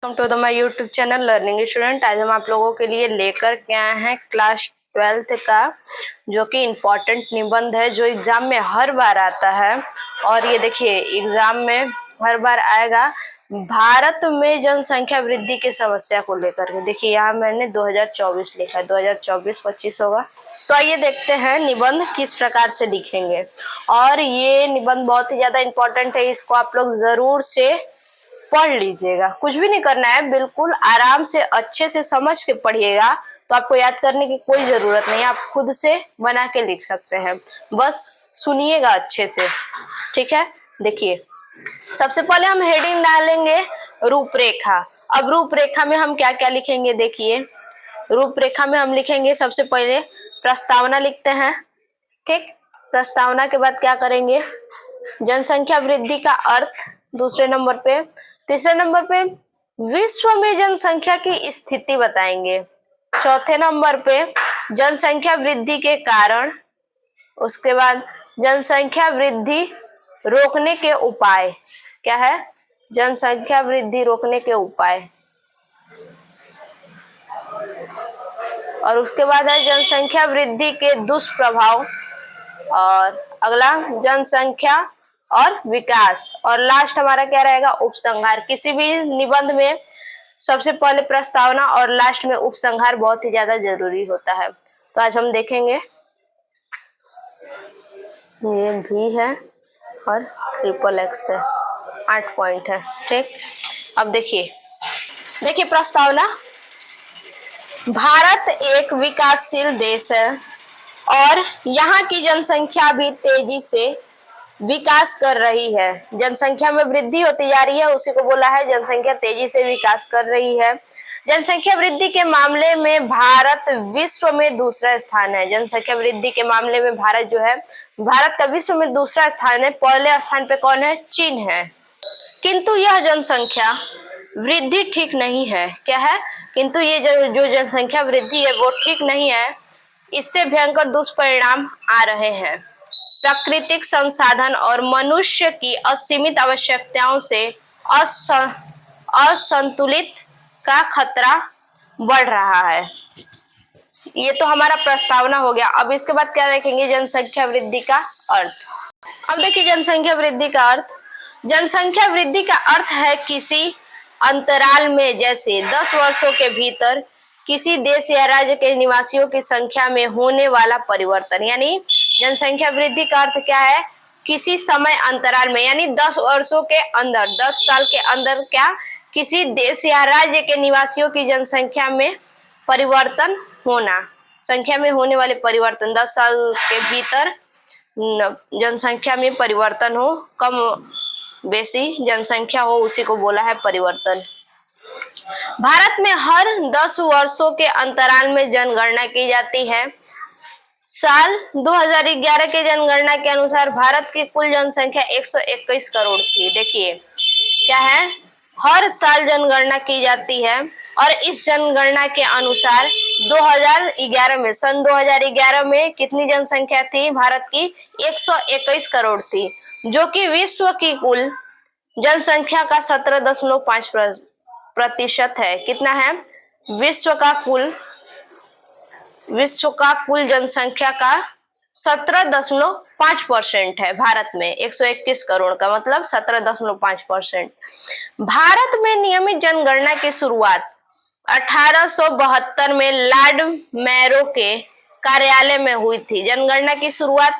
Welcome to the my YouTube channel learning student. आज हम आप लोगों के लिए लेकर के आए हैं क्लास 12th का जो कि इम्पोर्टेंट निबंध है जो एग्जाम में हर बार आता है। और ये देखिए एग्जाम में हर बार आएगा भारत में जनसंख्या वृद्धि की समस्या को लेकर के। देखिए यहाँ मैंने 2024 लिखा है, 2024-25 होगा। तो आइए देखते हैं निबंध किस प्रकार से लिखेंगे। और ये निबंध बहुत ही ज्यादा इम्पोर्टेंट है, इसको आप लोग जरूर से पढ़ लीजिएगा। कुछ भी नहीं करना है, बिल्कुल आराम से अच्छे से समझ के पढ़िएगा। तो आपको याद करने की कोई जरूरत नहीं है, आप खुद से बना के लिख सकते हैं, बस सुनिएगा अच्छे से, ठीक है। देखिए सबसे पहले हम हेडिंग डालेंगे रूपरेखा। अब रूपरेखा में हम क्या क्या लिखेंगे, देखिए रूपरेखा में हम लिखेंगे सबसे पहले प्रस्तावना लिखते हैं, ठीक। प्रस्तावना के बाद क्या करेंगे, जनसंख्या वृद्धि का अर्थ दूसरे नंबर पे। तीसरे नंबर पे विश्व में जनसंख्या की स्थिति बताएंगे। चौथे नंबर पे जनसंख्या वृद्धि के कारण। उसके बाद जनसंख्या वृद्धि रोकने के उपाय। क्या है, जनसंख्या वृद्धि रोकने के उपाय। और उसके बाद है जनसंख्या वृद्धि के दुष्प्रभाव। और अगला जनसंख्या और विकास। और लास्ट हमारा क्या रहेगा, उपसंहार। किसी भी निबंध में सबसे पहले प्रस्तावना और लास्ट में उपसंहार बहुत ही ज्यादा जरूरी होता है। तो आज हम देखेंगे, ये भी है और ट्रिपल एक्स है, 8 पॉइंट है, ठीक। अब देखिए प्रस्तावना। भारत एक विकासशील देश है और यहाँ की जनसंख्या भी तेजी से विकास कर रही है। जनसंख्या में वृद्धि होती जा रही है, उसी को बोला है जनसंख्या तेजी से विकास कर रही है। जनसंख्या वृद्धि के मामले में भारत विश्व में दूसरा स्थान है। जनसंख्या वृद्धि के मामले में भारत जो है, भारत का विश्व में दूसरा स्थान है। पहले स्थान पे कौन है, चीन है। किंतु यह जनसंख्या वृद्धि ठीक नहीं है। क्या है, किंतु ये जो जनसंख्या वृद्धि है वो ठीक नहीं है, इससे भयंकर दुष्परिणाम आ रहे हैं। प्राकृतिक संसाधन और मनुष्य की असीमित आवश्यकताओं से असंतुलित का खतरा बढ़ रहा है। ये तो हमारा प्रस्तावना हो गया। अब इसके बाद क्या देखेंगे, जनसंख्या वृद्धि का अर्थ। अब देखिए जनसंख्या वृद्धि का अर्थ। जनसंख्या वृद्धि का अर्थ है किसी अंतराल में, जैसे 10 वर्षों के भीतर किसी देश या राज्य के निवासियों की संख्या में होने वाला परिवर्तन। यानी जनसंख्या वृद्धि का अर्थ क्या है, किसी समय अंतराल में, यानी 10 वर्षों के अंदर, 10 साल के अंदर क्या, किसी देश या राज्य के निवासियों की जनसंख्या में परिवर्तन होना। संख्या में होने वाले परिवर्तन, 10 साल के भीतर जनसंख्या में परिवर्तन हो, कम बेसी जनसंख्या हो, उसी को बोला है परिवर्तन। भारत में हर 10 वर्षों के अंतराल में जनगणना की जाती है। साल 2011 के जनगणना के अनुसार भारत की कुल जनसंख्या 121 करोड़ थी। देखिए क्या है, हर साल जनगणना की जाती है और इस जनगणना के अनुसार 2011 में, सन 2011 में कितनी जनसंख्या थी भारत की, 121 करोड़ थी, जो कि विश्व की कुल जनसंख्या का 17.5% है। कितना है, विश्व का कुल जनसंख्या का 17.5% है। भारत में 121 करोड़ का मतलब 17.5%। भारत में नियमित जनगणना की शुरुआत 1872 में लॉर्ड मैरो के कार्यालय में हुई थी। जनगणना की शुरुआत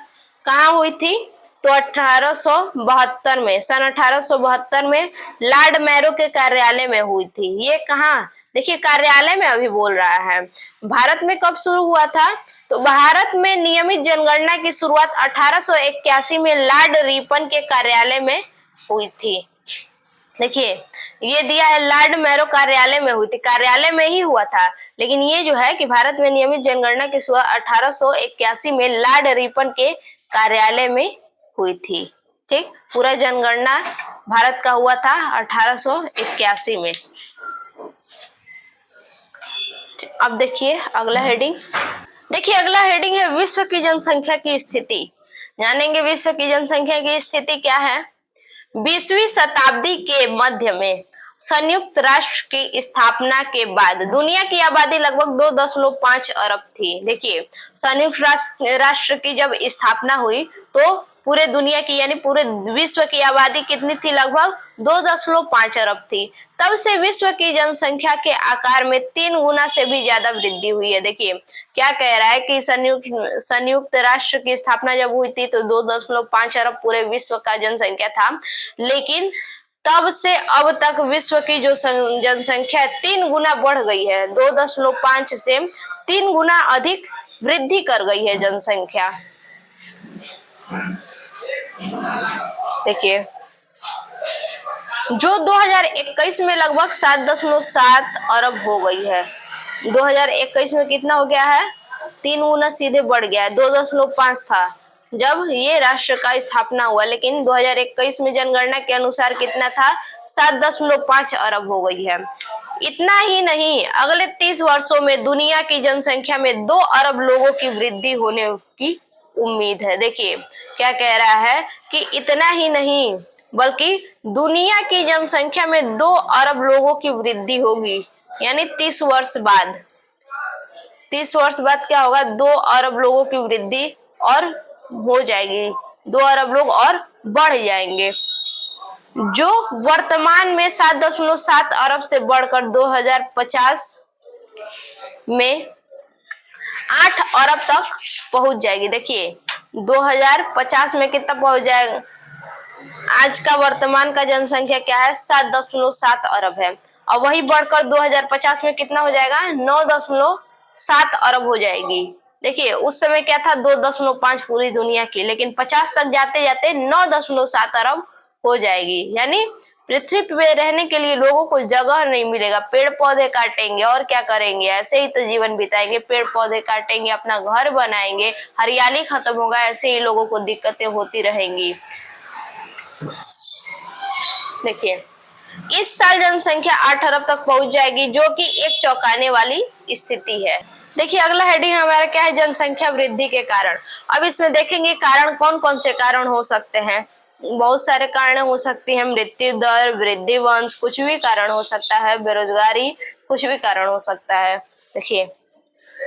कहाँ हुई थी, तो 1872 में, सन 1872 में लॉर्ड मैरो के कार्यालय में हुई थी। ये कहाँ, देखिए कार्यालय में अभी बोल रहा है। भारत में कब शुरू हुआ था, तो भारत में नियमित जनगणना की शुरुआत 1881 में लॉर्ड रिपन के कार्यालय में हुई थी। देखिए ये दिया है, लॉर्ड मैरो कार्यालय में हुई थी, कार्यालय में ही हुआ था। लेकिन ये जो है कि भारत में नियमित जनगणना की शुरुआत 1881 में लॉर्ड रिपन के कार्यालय में हुई थी, ठीक। पूरा जनगणना भारत का हुआ था 1881 में। अब देखिए अगला हेडिंग। देखिए अगला हेडिंग है विश्व की जनसंख्या की स्थिति। जानेंगे विश्व की जनसंख्या की स्थिति क्या है। 20वीं शताब्दी के मध्य में संयुक्त राष्ट्र की स्थापना के बाद दुनिया की आबादी लगभग 2.5 अरब थी। देखिए, संयुक्त राष्ट्र की जब स्थापना हुई तो पूरे दुनिया की यानी पूरे विश्व की आबादी कितनी थी? लगभग 2.5 अरब थी। तब से विश्व की जनसंख्या के आकार में 3 गुना से भी ज्यादा वृद्धि हुई है। देखिए क्या कह रहा है कि संयुक्त राष्ट्र की स्थापना जब हुई थी तो 2.5 अरब पूरे विश्व का जनसंख्या था, लेकिन तब से अब तक विश्व की जो जनसंख्या 3 गुना बढ़ गई है। 2.5 से 3 गुना अधिक वृद्धि कर गई है जनसंख्या। देखिए, जो 2021 में लगभग 7.7 अरब हो गई है। 2021 में कितना हो गया है? 3 गुना सीधे बढ़ गया है। 2.5 था जब ये राष्ट्र का स्थापना हुआ, लेकिन 2021 में जनगणना के अनुसार कितना था? 7.5 अरब हो गई है। इतना ही नहीं, अगले 30 वर्षों में दुनिया की जनसंख्या में 2 अरब लोगों की वृद्धि होने की उम्मीद है। देखिए क्या कह रहा है कि इतना ही नहीं बल्कि दुनिया की जनसंख्या में 2 अरब लोगों की वृद्धि होगी, यानी 30 वर्ष बाद। 30 वर्ष बाद क्या होगा? 2 अरब लोगों की वृद्धि और हो जाएगी, 2 अरब लोग और बढ़ जाएंगे, जो वर्तमान में 7.7 अरब से बढ़कर 2050 में 8 अरब तक पहुंच जाएगी। देखिए 2050 में कितना पहुंच जाएगा? आज का वर्तमान का जनसंख्या क्या है? 7.7 अरब है, और वही बढ़कर 2050 में कितना हो जाएगा? 9.7 अरब हो जाएगी। देखिए उस समय क्या था? 2.5 पूरी दुनिया की, लेकिन 50 तक जाते जाते 9.7 अरब हो जाएगी। यानी पृथ्वी पे रहने के लिए लोगों को जगह नहीं मिलेगा। पेड़ पौधे काटेंगे और क्या करेंगे? ऐसे ही तो जीवन बिताएंगे। पेड़ पौधे काटेंगे, अपना घर बनाएंगे, हरियाली खत्म होगा, ऐसे ही लोगों को दिक्कतें होती रहेंगी। देखिए इस साल जनसंख्या 8 अरब तक पहुंच जाएगी, जो कि एक चौंकाने वाली स्थिति है। देखिए अगला हेडिंग हमारा क्या है? जनसंख्या वृद्धि के कारण। अब इसमें देखेंगे कारण कौन कौन से कारण हो सकते हैं। बहुत सारे कारण हो सकती है, मृत्यु दर, वृद्धि वंश, कुछ भी कारण हो सकता है, बेरोजगारी, कुछ भी कारण हो सकता है। देखिए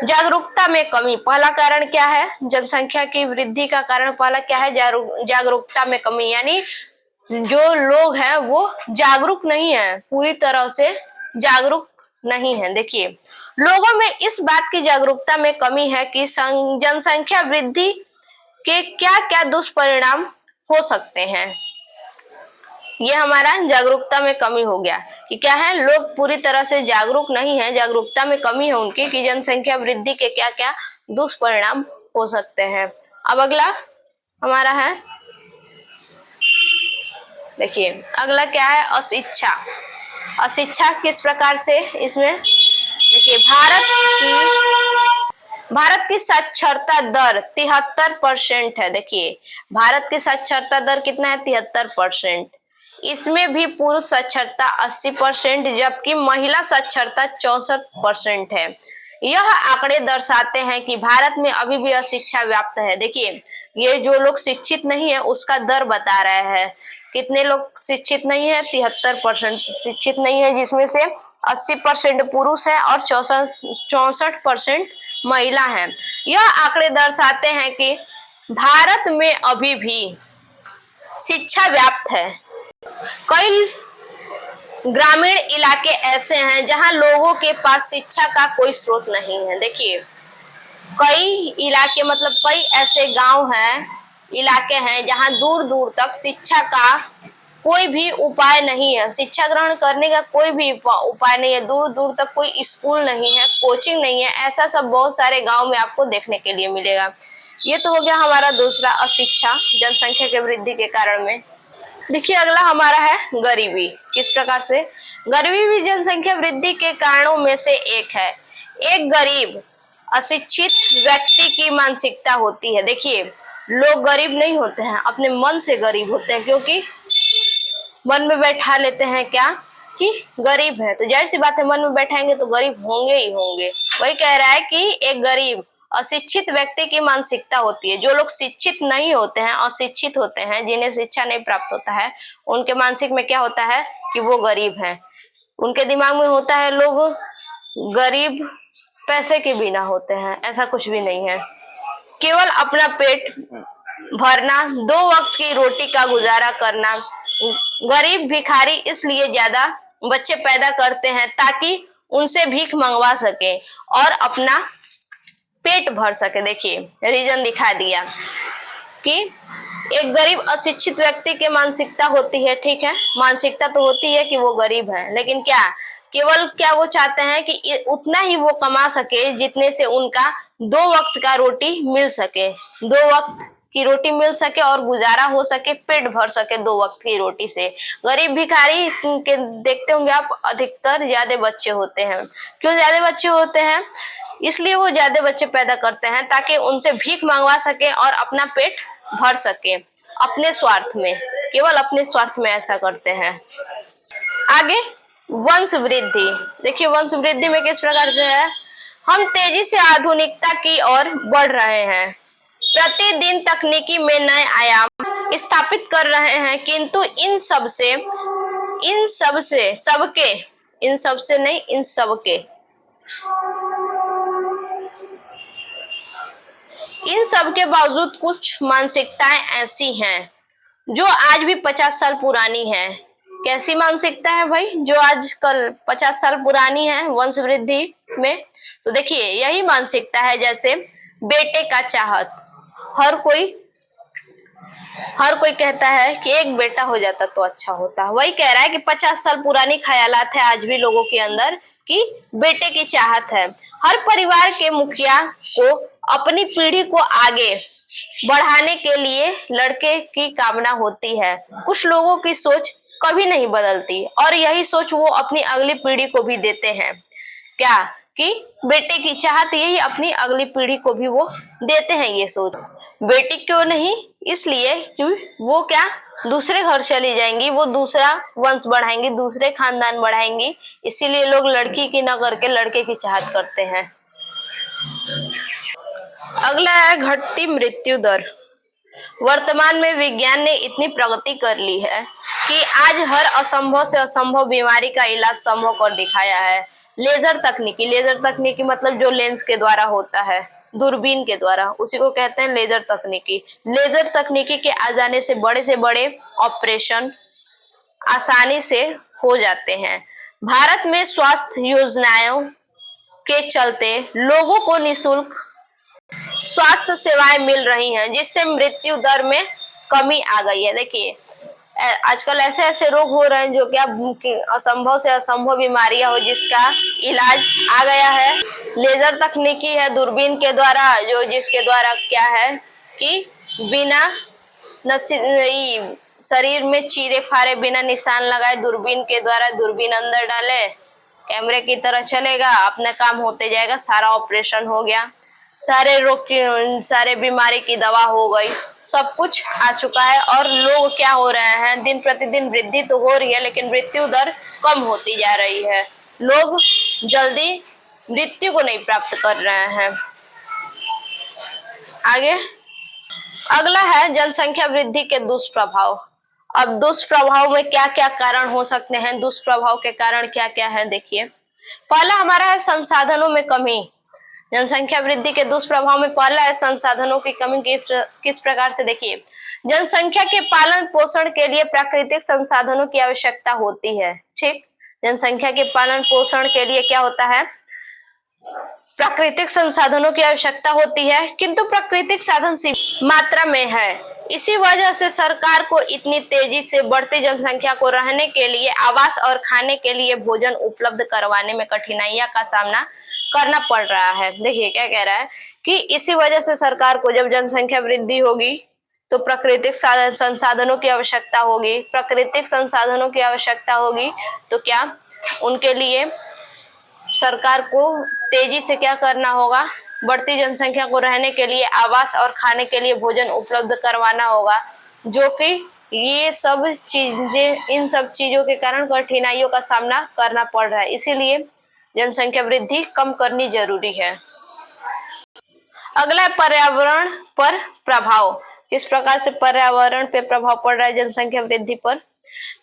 जागरूकता में कमी, पहला कारण क्या है? जनसंख्या की वृद्धि का कारण पहला क्या है? जागरूकता में कमी, यानी जो लोग हैं वो जागरूक नहीं है, पूरी तरह से जागरूक नहीं है। देखिए लोगों में इस बात की जागरूकता में कमी है कि जनसंख्या वृद्धि के क्या क्या दुष्परिणाम हो सकते हैं। ये हमारा जागरूकता में कमी हो गया कि क्या है? लोग पूरी तरह से जागरूक नहीं है, जागरूकता में कमी है उनकी कि जनसंख्या वृद्धि के क्या क्या दुष्परिणाम हो सकते हैं। अब अगला हमारा है, देखिए अगला क्या है? अशिक्षा। अशिक्षा किस प्रकार से? इसमें देखिए भारत की साक्षरता दर 73% है। देखिए भारत की साक्षरता दर कितना है? 73%। इसमें भी पुरुष साक्षरता 80%, जबकि महिला साक्षरता 64% है। यह आंकड़े दर्शाते हैं कि भारत में अभी भी अशिक्षा व्याप्त है। देखिए ये जो लोग शिक्षित नहीं है उसका दर बता रहा है। कितने लोग शिक्षित नहीं है? 73% शिक्षित नहीं है, जिसमें से 80% पुरुष है और 64% महिला है। यह आंकड़े दर्शाते हैं कि भारत में अभी भी शिक्षा व्याप्त है। कई ग्रामीण इलाके ऐसे हैं जहां लोगों के पास शिक्षा का कोई स्रोत नहीं है। देखिए कई इलाके मतलब कई ऐसे गांव हैं, इलाके हैं जहां दूर दूर तक शिक्षा का कोई भी उपाय नहीं है, शिक्षा ग्रहण करने का कोई भी उपाय नहीं है। दूर दूर तक कोई स्कूल नहीं है, कोचिंग नहीं है। ऐसा सब बहुत सारे गांव में आपको देखने के लिए मिलेगा। ये तो हो गया हमारा दूसरा, अशिक्षा जनसंख्या के वृद्धि के कारण में। देखिए अगला हमारा है गरीबी। किस प्रकार से? गरीबी भी जनसंख्या वृद्धि के कारणों में से एक है। एक गरीब अशिक्षित व्यक्ति की मानसिकता होती है। देखिए लोग गरीब नहीं होते हैं, अपने मन से गरीब होते हैं, क्योंकि मन में बैठा लेते हैं क्या कि गरीब है, तो जाहिर सी बात है मन में बैठाएंगे तो गरीब होंगे ही होंगे। वही कह रहा है कि एक गरीब अशिक्षित व्यक्ति की मानसिकता होती है। जो लोग शिक्षित नहीं होते हैं, अशिक्षित होते हैं, जिन्हें शिक्षा नहीं प्राप्त होता है, उनके मानसिक में क्या होता है कि वो गरीब हैं। उनके दिमाग में होता है लोग गरीब पैसे के बिना होते हैं, ऐसा कुछ भी नहीं है। केवल अपना पेट भरना, 2 वक्त की रोटी का गुजारा करना। गरीब भिखारी इसलिए ज्यादा बच्चे पैदा करते हैं ताकि उनसे भीख मंगवा सके और अपना पेट भर सके। देखिए रीजन दिखा दिया कि एक गरीब अशिक्षित व्यक्ति की मानसिकता होती है, ठीक है, मानसिकता तो होती है कि वो गरीब है, लेकिन क्या केवल क्या वो चाहते हैं कि उतना ही वो कमा सके जितने से उनका 2 वक्त का रोटी मिल सके, 2 वक्त की रोटी मिल सके और गुजारा हो सके, पेट भर सके 2 वक्त की रोटी से। गरीब भिखारी के देखते होंगे आप, अधिकतर ज्यादा बच्चे होते हैं। क्यों ज्यादा बच्चे होते हैं? इसलिए वो ज्यादा बच्चे पैदा करते हैं ताकि उनसे भीख मंगवा सके और अपना पेट भर सके, अपने स्वार्थ में, केवल अपने स्वार्थ में ऐसा करते हैं। आगे वंश वृद्धि। देखिए वंश वृद्धि में किस प्रकार से है, हम तेजी से आधुनिकता की ओर बढ़ रहे हैं, प्रतिदिन तकनीकी में नए आयाम स्थापित कर रहे हैं, किंतु इन सबके बावजूद कुछ मानसिकताएं ऐसी हैं जो आज भी 50 साल पुरानी है। कैसी मानसिकता है भाई जो आजकल 50 साल पुरानी है वंश वृद्धि में? तो देखिए यही मानसिकता है जैसे बेटे का चाहत। हर कोई कहता है कि एक बेटा हो जाता तो अच्छा होता। वही कह रहा है कि 50 साल पुरानी ख्यालात है आज भी लोगों के अंदर कि बेटे की चाहत है। हर परिवार के मुखिया को अपनी पीढ़ी को आगे बढ़ाने के लिए लड़के की कामना होती है। कुछ लोगों की सोच कभी नहीं बदलती और यही सोच वो अपनी अगली पीढ़ी को भी देते हैं। क्या कि बेटे की चाहत यही अपनी अगली पीढ़ी को भी वो देते हैं ये सोच। बेटी क्यों नहीं? इसलिए कि वो क्या दूसरे घर चली जाएंगी, वो दूसरा वंश बढ़ाएंगी, दूसरे खानदान बढ़ाएंगी, इसीलिए लोग लड़की की न करके लड़के की चाहत करते हैं। अगला है घटती मृत्यु दर। वर्तमान में विज्ञान ने इतनी प्रगति कर ली है कि आज हर असंभव से असंभव बीमारी का इलाज संभव कर दिखाया है। लेजर तकनीकी मतलब जो लेंस के द्वारा होता है, दूरबीन के द्वारा, उसी को कहते हैं लेजर तकनीकी। लेजर तकनीकी के आ जाने से बड़े ऑपरेशन आसानी से हो जाते हैं। भारत में स्वास्थ्य योजनाओं के चलते लोगों को निःशुल्क स्वास्थ्य सेवाएं मिल रही हैं, जिससे मृत्यु दर में कमी आ गई है। देखिए आजकल ऐसे रोग हो रहे हैं जो क्या असंभव से असंभव बीमारियां हो जिसका इलाज आ गया है। लेजर तकनीकी है दूरबीन के द्वारा, जो जिसके द्वारा क्या है कि बिना शरीर में चीरे फारे, बिना निशान लगाए दूरबीन के द्वारा दूरबीन अंदर डाले, कैमरे की तरह चलेगा, अपना काम होते जाएगा, सारा ऑपरेशन हो गया, सारे रोग की, सारे बीमारी की दवा हो गई, सब कुछ आ चुका है। और लोग क्या हो रहे हैं, दिन प्रतिदिन वृद्धि तो हो रही है लेकिन मृत्यु दर कम होती जा रही है। लोग जल्दी मृत्यु को नहीं प्राप्त कर रहे हैं। आगे अगला है जनसंख्या वृद्धि के दुष्प्रभाव। अब दुष्प्रभाव में क्या क्या कारण हो सकते हैं, दुष्प्रभाव के कारण क्या क्या है देखिए। पहला हमारा है संसाधनों में कमी। जनसंख्या वृद्धि के दुष्प्रभाव में पहला है संसाधनों की कमी। किस प्रकार से? देखिए जनसंख्या के पालन पोषण के लिए प्राकृतिक संसाधनों की आवश्यकता होती है, ठीक। जनसंख्या के पालन पोषण के लिए क्या होता है, प्राकृतिक संसाधनों की आवश्यकता होती है, किंतु प्राकृतिक साधन सीमित मात्रा में है। इसी वजह से सरकार को इतनी तेजी से बढ़ती जनसंख्या को रहने के लिए, आवास और खाने के लिए भोजन उपलब्ध करवाने में कठिनाइयों का सामना करना पड़ रहा है। देखिए क्या कह रहा है कि इसी वजह से सरकार को जब जनसंख्या वृद्धि होगी तो प्राकृतिक संसाधनों की आवश्यकता होगी। प्राकृतिक संसाधनों की आवश्यकता होगी तो क्या उनके लिए सरकार को तेजी से क्या करना होगा, बढ़ती जनसंख्या को रहने के लिए आवास और खाने के लिए भोजन उपलब्ध करवाना होगा, जो कि ये सब चीजें, इन सब चीजों के कारण कठिनाइयों का सामना करना पड़ रहा है। इसीलिए जनसंख्या वृद्धि कम करनी जरूरी है। अगला है पर्यावरण पर प्रभाव। किस प्रकार से पर्यावरण पे प्रभाव पड़ रहा है जनसंख्या वृद्धि पर?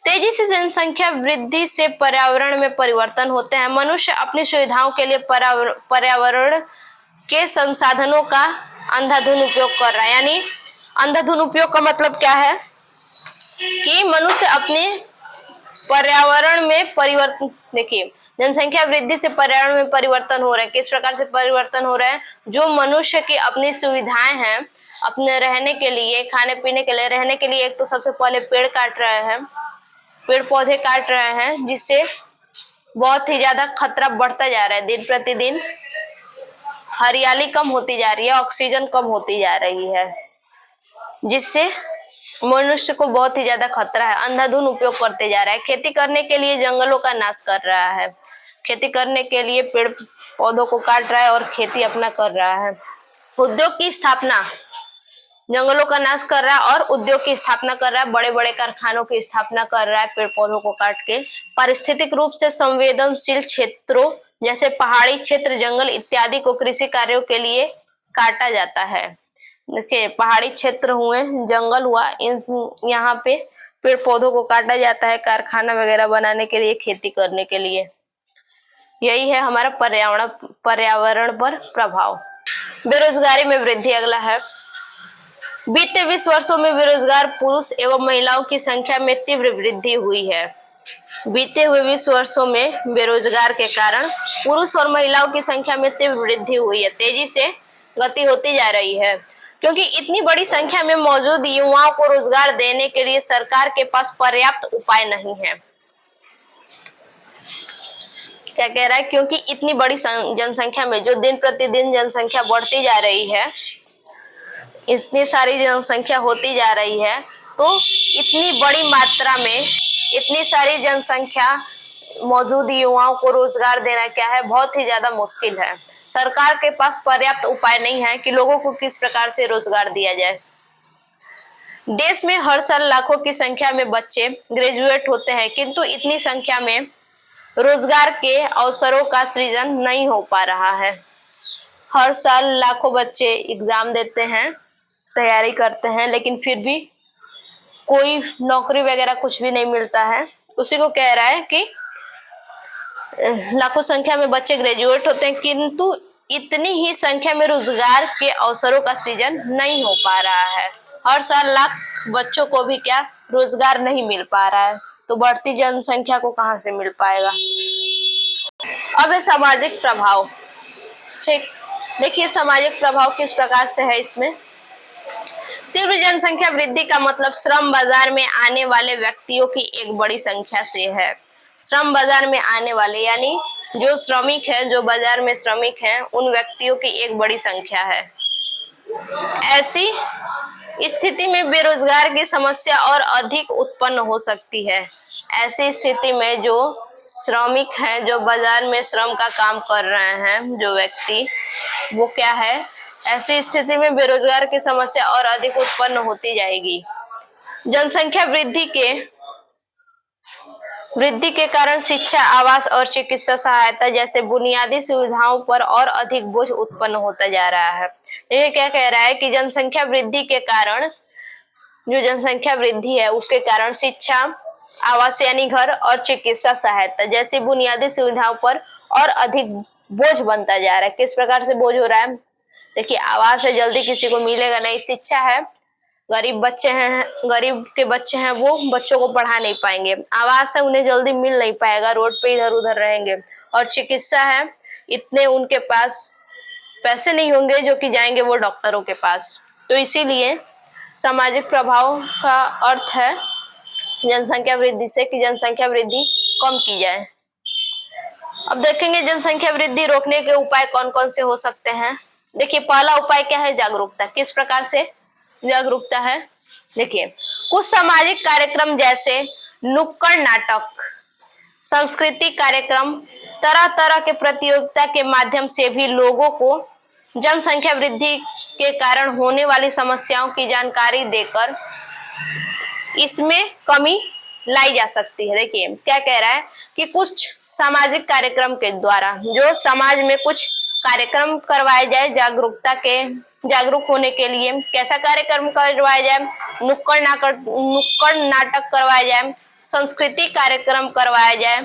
तेजी से जनसंख्या वृद्धि से पर्यावरण में परिवर्तन होते हैं। मनुष्य अपनी सुविधाओं के लिए पर्यावरण के संसाधनों का अंधाधुंध उपयोग कर रहा है। यानी अंधाधुंध उपयोग का मतलब क्या है कि मनुष्य अपने पर्यावरण में परिवर्तन, देखिए जनसंख्या वृद्धि से पर्यावरण में परिवर्तन हो रहा है। किस प्रकार से परिवर्तन हो रहा है? जो मनुष्य की अपनी सुविधाएं हैं, अपने रहने के लिए, खाने पीने के लिए, रहने के लिए, एक तो सबसे पहले पेड़ काट रहे हैं, पेड़ पौधे काट रहे हैं, जिससे बहुत ही ज्यादा खतरा बढ़ता जा रहा है। दिन प्रतिदिन हरियाली कम होती जा रही है, ऑक्सीजन कम होती जा रही है, जिससे मनुष्य को बहुत ही ज्यादा खतरा है। अंधाधुंध उपयोग करते जा रहा है। खेती करने के लिए जंगलों का नाश कर रहा है, खेती करने के लिए पेड़ पौधों को काट रहा है और खेती अपना कर रहा है। उद्योग की स्थापना, जंगलों का नाश कर रहा है और उद्योग की स्थापना कर रहा है, बड़े बड़े कारखानों की स्थापना कर रहा है पेड़ पौधों को काट के। पारिस्थितिक रूप से संवेदनशील क्षेत्रों जैसे पहाड़ी क्षेत्र, जंगल इत्यादि को कृषि कार्यों के लिए काटा जाता है। देखिए पहाड़ी क्षेत्र हुए, जंगल हुआ, यहाँ पे पेड़ पौधों को काटा जाता है कारखाना वगैरह बनाने के लिए, खेती करने के लिए। यही है हमारा पर्यावरण पर प्रभाव। बेरोजगारी में वृद्धि अगला है। बीते 20 वर्षों में बेरोजगार पुरुष एवं महिलाओं की संख्या में तीव्र वृद्धि हुई है। बीते हुए 20 वर्षों में बेरोजगार के कारण पुरुष और महिलाओं की संख्या में तीव्र वृद्धि हुई है, तेजी से गति होती जा रही है। क्योंकि इतनी बड़ी संख्या में मौजूद युवाओं को रोजगार देने के लिए सरकार के पास पर्याप्त उपाय नहीं है। क्या कह रहा है? क्योंकि इतनी बड़ी जनसंख्या में, जो दिन प्रतिदिन जनसंख्या बढ़ती जा रही है, इतनी सारी जनसंख्या होती जा रही है, तो इतनी बड़ी मात्रा में इतनी सारी जनसंख्या मौजूद युवाओं को रोजगार देना क्या है, बहुत ही ज्यादा मुश्किल है। सरकार के पास पर्याप्त उपाय नहीं है कि लोगों को किस प्रकार से रोजगार दिया जाए। देश में हर साल लाखों की संख्या में बच्चे ग्रेजुएट होते हैं, किंतु इतनी संख्या में रोजगार के अवसरों का सृजन नहीं हो पा रहा है। हर साल लाखों बच्चे एग्जाम देते हैं, तैयारी करते हैं, लेकिन फिर भी कोई नौकरी वगैरह कुछ भी नहीं मिलता है। उसी को कह रहा है कि लाखों संख्या में बच्चे ग्रेजुएट होते हैं, किंतु इतनी ही संख्या में रोजगार के अवसरों का सृजन नहीं हो पा रहा है। हर साल लाख बच्चों को भी क्या रोजगार नहीं मिल पा रहा है, तो बढ़ती जनसंख्या को कहां से मिल पाएगा। अब है सामाजिक प्रभाव। ठीक, देखिए सामाजिक प्रभाव किस प्रकार से है इसमें। तीव्र जनसंख्या वृद्धि का मतलब श्रम बाजार में आने वाले व्यक्तियों की एक बड़ी संख्या से है। श्रम बाजार में आने वाले यानी जो श्रमिक है, जो बाजार में श्रमिक हैं, उन व्यक्तियों की एक बड़ी संख्या है। ऐसी स्थिति में बेरोजगार की समस्या और अधिक उत्पन्न हो सकती है। ऐसी स्थिति में जो श्रमिक हैं, जो बाजार में श्रम का काम कर रहे हैं, जो व्यक्ति, वो क्या है, ऐसी स्थिति में बेरोजगार की समस्या और अधिक उत्पन्न होती जाएगी। जनसंख्या वृद्धि के कारण शिक्षा, आवास और चिकित्सा सहायता जैसे बुनियादी सुविधाओं पर और अधिक बोझ उत्पन्न होता जा रहा है। ये क्या कह रहा है कि जनसंख्या वृद्धि के कारण, जो जनसंख्या वृद्धि है उसके कारण शिक्षा, आवास यानी घर और चिकित्सा सहायता जैसी बुनियादी सुविधाओं पर और अधिक बोझ बनता जा रहा है। किस प्रकार से बोझ हो रहा है? देखिए आवास है, जल्दी किसी को मिलेगा नहीं। शिक्षा है, गरीब बच्चे हैं, गरीब के बच्चे हैं, वो बच्चों को पढ़ा नहीं पाएंगे। आवास है, उन्हें जल्दी मिल नहीं पाएगा, रोड पे इधर उधर रहेंगे। और चिकित्सा है, इतने उनके पास पैसे नहीं होंगे जो कि जाएंगे वो डॉक्टरों के पास। तो इसीलिए सामाजिक प्रभाव का अर्थ है जनसंख्या वृद्धि से कि जनसंख्या वृद्धि कम की जाए। अब देखेंगे जनसंख्या वृद्धि रोकने के उपाय कौन कौन से हो सकते हैं। देखिए पहला उपाय क्या है? जागरूकता। किस प्रकार से जागरूकता है? देखिए कुछ सामाजिक कार्यक्रम जैसे नुक्कड़ नाटक, सांस्कृतिक कार्यक्रम, तरह तरह के प्रतियोगिता के माध्यम से भी लोगों को जनसंख्या वृद्धि के कारण होने वाली समस्याओं की जानकारी देकर इसमें कमी लाई जा सकती है। देखिए क्या कह रहा है कि कुछ सामाजिक कार्यक्रम के द्वारा, जो समाज में कुछ कार्यक्रम करवाए जाए जागरूक होने के लिए। कैसा कार्यक्रम करवाया जाए? नुक्कड़ नाटक करवाया जाए, सांस्कृतिक कार्यक्रम करवाया जाए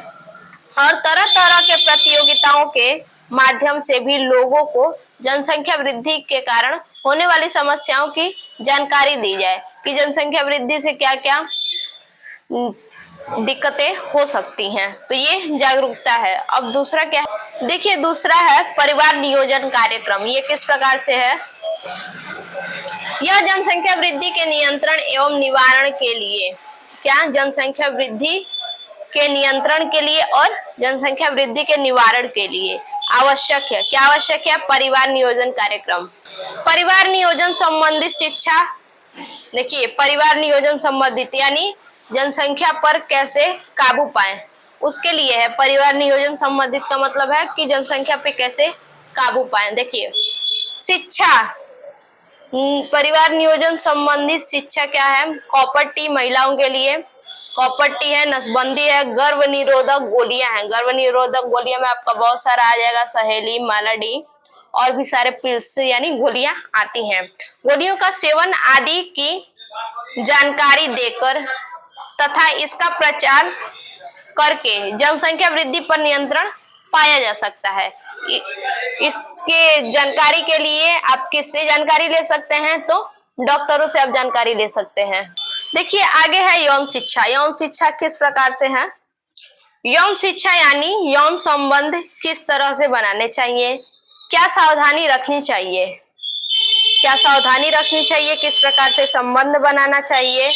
और तरह तरह के प्रतियोगिताओं के माध्यम से भी लोगों को जनसंख्या वृद्धि के कारण होने वाली समस्याओं की जानकारी दी जाए कि जनसंख्या वृद्धि से क्या क्या दिक्कतें हो सकती हैं। तो ये जागरूकता है। अब दूसरा क्या है, देखिए दूसरा है परिवार नियोजन कार्यक्रम। ये किस प्रकार से है, यह जनसंख्या वृद्धि के नियंत्रण एवं निवारण के लिए, क्या जनसंख्या वृद्धि के नियंत्रण के लिए और जनसंख्या वृद्धि के निवारण के लिए आवश्यक है। क्या आवश्यक है, परिवार नियोजन कार्यक्रम। परिवार नियोजन संबंधित शिक्षा, देखिए परिवार नियोजन संबंधित यानी जनसंख्या पर कैसे काबू पाएं, उसके लिए है। परिवार नियोजन संबंधित का मतलब है कि जनसंख्या पे कैसे काबू पाएं। देखिए शिक्षा, परिवार नियोजन संबंधित शिक्षा क्या है, कॉपर टी महिलाओं के लिए, कॉपर टी है, नसबंदी है, गर्भ निरोधक गोलियां हैं। गर्भ निरोधक गोलियां में आपका बहुत सारा आ जाएगा, सहेली, मालाडी और भी सारे पिल्स यानी गोलियां आती हैं। गोलियों का सेवन आदि की जानकारी देकर तथा इसका प्रचार करके जनसंख्या वृद्धि पर नियंत्रण पाया जा सकता है। इसके जानकारी के लिए आप किससे जानकारी ले सकते हैं, तो डॉक्टरों से आप जानकारी ले सकते हैं। देखिए आगे है यौन शिक्षा। यौन शिक्षा किस प्रकार से है, यौन शिक्षा यानी यौन संबंध किस तरह से बनाने चाहिए, क्या सावधानी रखनी चाहिए, क्या सावधानी रखनी चाहिए, किस प्रकार से संबंध बनाना चाहिए।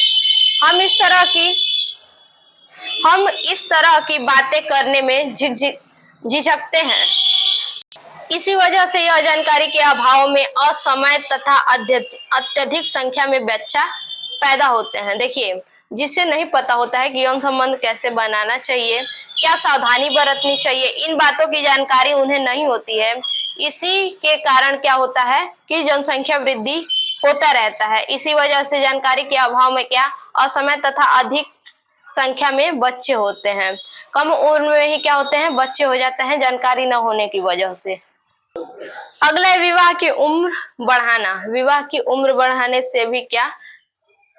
हम इस तरह की बातें करने में झिझकते हैं। इसी वजह से यह जानकारी के अभाव में असमय तथा अत्यधिक संख्या में बच्चा पैदा होते हैं। देखिए जिसे नहीं पता होता है कि यौन संबंध कैसे बनाना चाहिए, क्या सावधानी बरतनी चाहिए, इन बातों की जानकारी उन्हें नहीं होती है। इसी के कारण क्या होता है कि जनसंख्या वृद्धि होता रहता है। इसी वजह से जानकारी के अभाव में क्या असमय तथा अधिक संख्या में बच्चे होते हैं। कम उम्र में ही क्या होते हैं, बच्चे हो जाते हैं जानकारी न होने की वजह से। अगला है विवाह की उम्र बढ़ाना। विवाह की उम्र बढ़ाने से भी क्या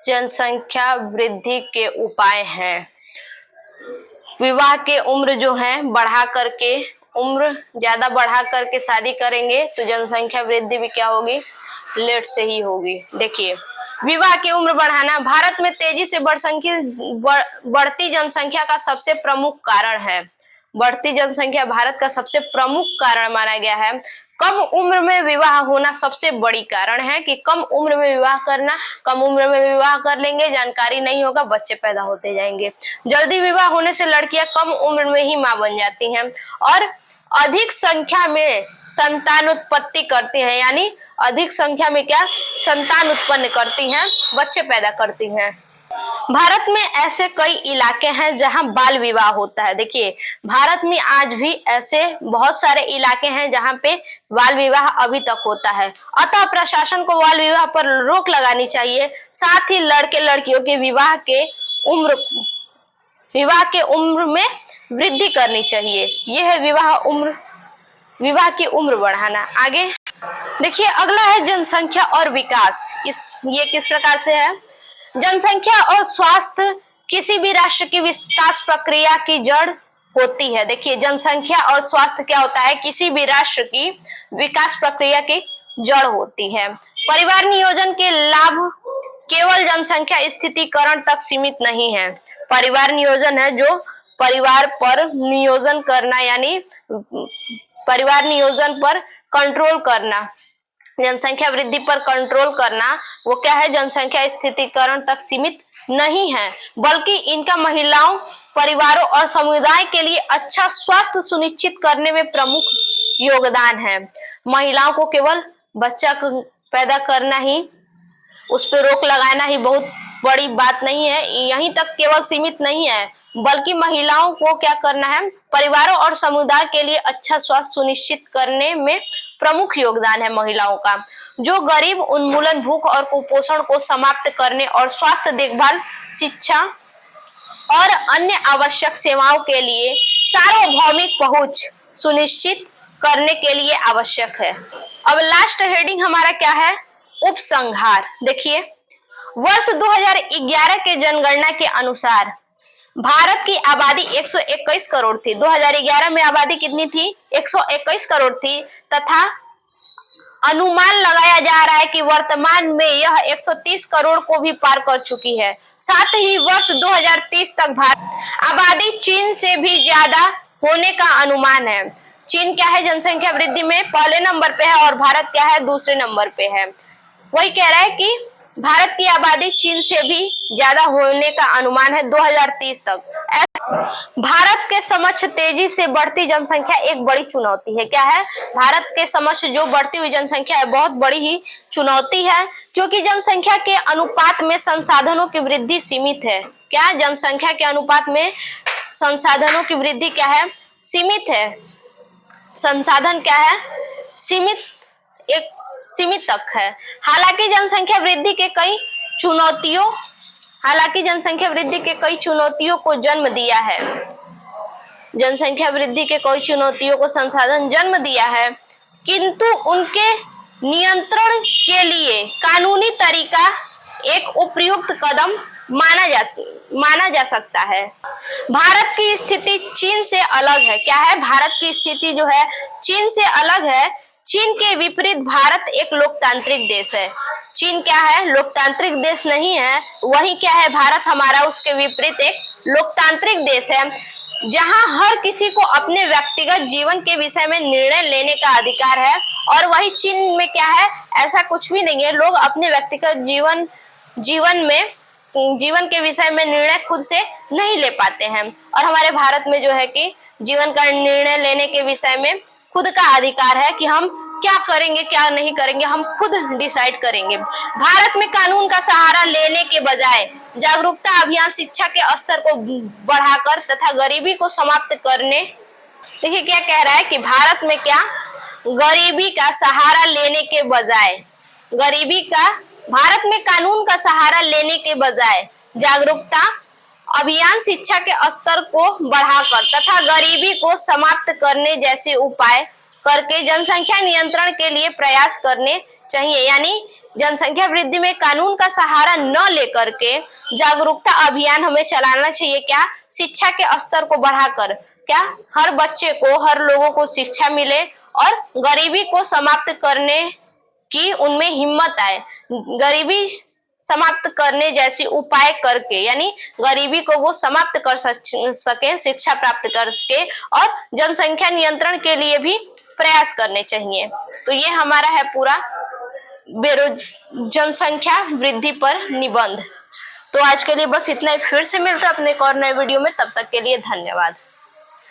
जनसंख्या वृद्धि के उपाय हैं। विवाह के उम्र जो है बढ़ा करके, उम्र ज्यादा बढ़ा करके शादी करेंगे तो जनसंख्या वृद्धि भी क्या होगी, लेट से ही होगी। देखिए विवाह की उम्र बढ़ाना भारत में तेजी से बढ़ती जनसंख्या का सबसे प्रमुख कारण है। बढ़ती जनसंख्या भारत का सबसे प्रमुख कारण माना गया है। कम उम्र में विवाह होना सबसे बड़ी कारण है कि कम उम्र में विवाह करना, कम उम्र में विवाह कर लेंगे, जानकारी नहीं होगा, बच्चे पैदा होते जाएंगे। जल्दी विवाह होने से लड़कियां कम उम्र में ही मां बन जाती हैं और अधिक संख्या में संतान उत्पत्ति करती हैं, यानी अधिक संख्या में क्या संतान उत्पन्न करती हैं, बच्चे पैदा करती हैं। भारत में ऐसे कई इलाके हैं जहां बाल विवाह होता है। देखिए भारत में आज भी ऐसे बहुत सारे इलाके हैं जहां पे बाल विवाह अभी तक होता है। अतः प्रशासन को बाल विवाह पर रोक लगानी चाहिए। साथ ही लड़के लड़कियों के विवाह के उम्र में वृद्धि करनी चाहिए। यह है विवाह की उम्र बढ़ाना। आगे देखिए अगला है जनसंख्या और विकास। ये किस प्रकार से है, जनसंख्या और स्वास्थ्य किसी भी राष्ट्र की विकास प्रक्रिया की जड़ होती है। देखिए जनसंख्या और स्वास्थ्य क्या होता है, किसी भी राष्ट्र की विकास प्रक्रिया की जड़ होती है। परिवार नियोजन के लाभ केवल जनसंख्या स्थितीकरण तक सीमित नहीं है। परिवार नियोजन है जो परिवार पर नियोजन करना, यानी परिवार नियोजन पर कंट्रोल करना, जनसंख्या वृद्धि पर कंट्रोल करना, वो क्या है जनसंख्या स्थितीकरण तक सीमित नहीं है, बल्कि इनका महिलाओं, परिवारों और समुदाय के लिए अच्छा स्वास्थ्य सुनिश्चित करने में प्रमुख योगदान है। महिलाओं को केवल बच्चा पैदा करना ही, उस पर रोक लगाना ही बहुत बड़ी बात नहीं है, यहीं तक केवल सीमित नहीं है, बल्कि महिलाओं को क्या करना है, परिवारों और समुदाय के लिए अच्छा स्वास्थ्य सुनिश्चित करने में प्रमुख योगदान है महिलाओं का, जो गरीब उन्मूलन, भूख और कुपोषण को समाप्त करने और स्वास्थ्य देखभाल, शिक्षा और अन्य आवश्यक सेवाओं के लिए सार्वभौमिक पहुंच सुनिश्चित करने के लिए आवश्यक है। अब लास्ट हेडिंग हमारा क्या है, उपसंहार। देखिए वर्ष 2011 के जनगणना के अनुसार भारत की आबादी 121 करोड़ थी। 2011 में आबादी कितनी थी? 121 करोड़ थी तथा अनुमान लगाया जा रहा है कि वर्तमान में यह 130 करोड़ को भी पार कर चुकी है। साथ ही वर्ष 2030 तक भारत आबादी चीन से भी ज्यादा होने का अनुमान है। चीन क्या है जनसंख्या वृद्धि में पहले नंबर पे है और भारत क्या है दूसरे नंबर पे है। वही कह रहा है कि भारत की आबादी चीन से भी ज्यादा होने का अनुमान है 2030 तक। भारत के समक्ष तेजी से बढ़ती जनसंख्या एक बड़ी चुनौती है। क्या है? भारत के समक्ष जो बढ़ती हुई जनसंख्या है बहुत बड़ी ही चुनौती है, क्योंकि जनसंख्या के अनुपात में संसाधनों की वृद्धि सीमित है। क्या? जनसंख्या के अनुपात में संसाधनों की वृद्धि क्या है? सीमित है। संसाधन क्या है? सीमित, एक सीमित तक है। हालांकि जनसंख्या वृद्धि के कई चुनौतियों को जन्म दिया है। जनसंख्या वृद्धि के कई चुनौतियों को संसाधन जन्म दिया है, किंतु उनके नियंत्रण के लिए कानूनी तरीका एक उपयुक्त कदम माना जा सकता है। भारत की स्थिति चीन से अलग है। क्या है? भारत की स्थिति जो है चीन से अलग है। चीन के विपरीत भारत एक लोकतांत्रिक देश है। चीन क्या है? लोकतांत्रिक देश नहीं है। वही क्या है? भारत हमारा उसके विपरीत एक लोकतांत्रिक देश है, जहां हर किसी को अपने व्यक्तिगत जीवन के विषय में निर्णय लेने का अधिकार है। और वही चीन में क्या है? ऐसा कुछ भी नहीं है। लोग अपने व्यक्तिगत जीवन के विषय में निर्णय खुद से नहीं ले पाते हैं। और हमारे भारत में जो है कि जीवन का निर्णय लेने के विषय में खुद का अधिकार है कि हम क्या करेंगे क्या नहीं करेंगे, हम खुद डिसाइड करेंगे। भारत में कानून का सहारा लेने के बजाय जागरूकता अभियान शिक्षा के स्तर को बढ़ाकर तथा गरीबी को समाप्त करने, देखिए क्या कह रहा है कि भारत में क्या गरीबी का सहारा लेने के बजाय भारत में कानून का सहारा लेने के बजाय जागरूकता अभियान शिक्षा के स्तर को बढ़ाकर तथा गरीबी को समाप्त करने जैसे उपाय करके जनसंख्या नियंत्रण के लिए प्रयास करने चाहिए। यानी जनसंख्या वृद्धि में कानून का सहारा न लेकर के जागरूकता अभियान हमें चलाना चाहिए। क्या? शिक्षा के स्तर को बढ़ाकर, क्या हर बच्चे को, हर लोगों को शिक्षा मिले और गरीबी को समाप्त करने की उनमें हिम्मत आए। गरीबी समाप्त करने जैसे उपाय करके, यानी गरीबी को वो समाप्त कर सके शिक्षा प्राप्त करके, और जनसंख्या नियंत्रण के लिए भी प्रयास करने चाहिए। तो ये हमारा है पूरा जनसंख्या वृद्धि पर निबंध। तो आज के लिए बस इतना ही। फिर से मिलते हैं अपने एक और नए वीडियो में। तब तक के लिए धन्यवाद।